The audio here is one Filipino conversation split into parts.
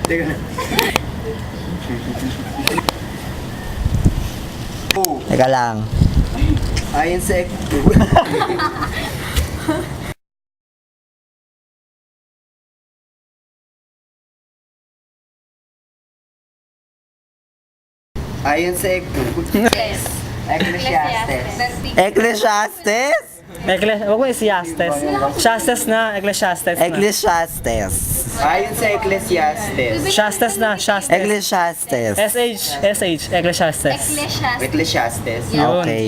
Teka na. Oh, Teka lang. ayon sa ayon sa Ecclesiastes. Ecclesiastes? Huwag mo Ecclesiastes. Shastes na, Ecclesiastes na. Ecclesiastes. Ayon sa Ecclesiastes. Shastes na, Shastes. Ecclesiastes. SH, Ecclesiastes. Ecclesiastes. Yun. Okay.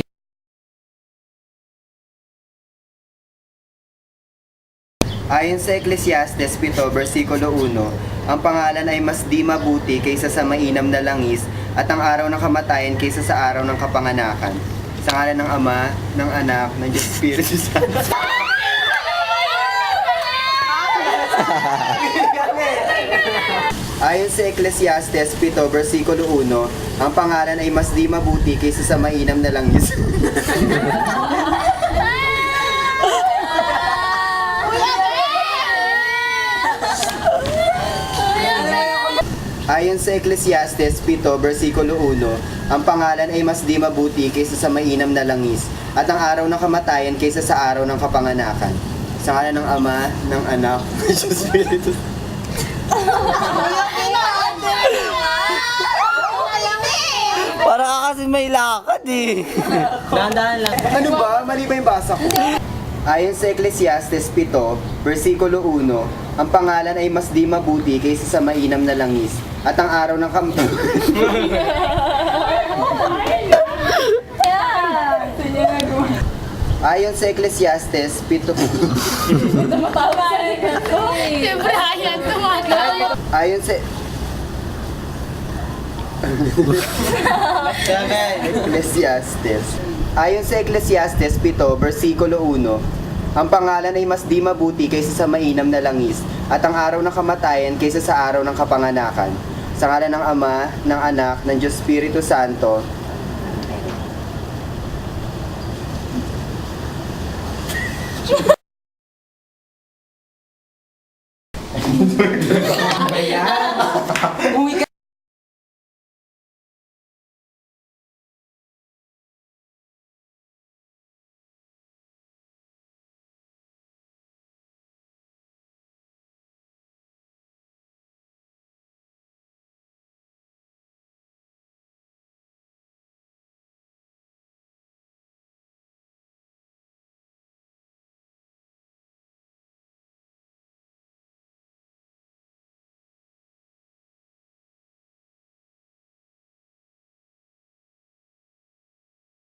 Ayon sa Ecclesiastes 7, versikulo 1, ang pangalan ay mas di mabuti kaysa sa mainam na langis at ang araw ng kamatayan kaysa sa araw ng kapanganakan. Sa ngalan ng Ama, ng Anak, ng Diyos Espiritu Santo. Ayon sa Ecclesiastes 7, versikulo 1, ang pangalan ay mas di mabuti kaysa sa mainam na langis. Ayon sa Ecclesiastes 7, versikulo 1, ang pangalan ay mas di mabuti kaysa sa mainam na langis at ang araw ng kamatayan kaysa sa araw ng kapanganakan. Sa ngalan ng Ama, ng Anak, ng Diyos Espiritu. Para ka kasi may lakad eh. Dahan-dahan lang. Ano ba? Mali ba yung basa ko? Ayon sa Ecclesiastes 7, versikulo 1, ang pangalan ay mas di mabuti kaysa sa mainam na langis at ang araw ng Ayon sa Ecclesiastes 7, Siyempre, ayan, tumagal. ayon sa Ecclesiastes. Ayon sa Ecclesiastes 7, versikulo 1, ang pangalan ay mas di mabuti kaysa sa mainam na langis at ang araw ng kamatayan kaysa sa araw ng kapanganakan. Sa ngalan ng Ama, ng Anak, ng Diyos Espiritu Santo.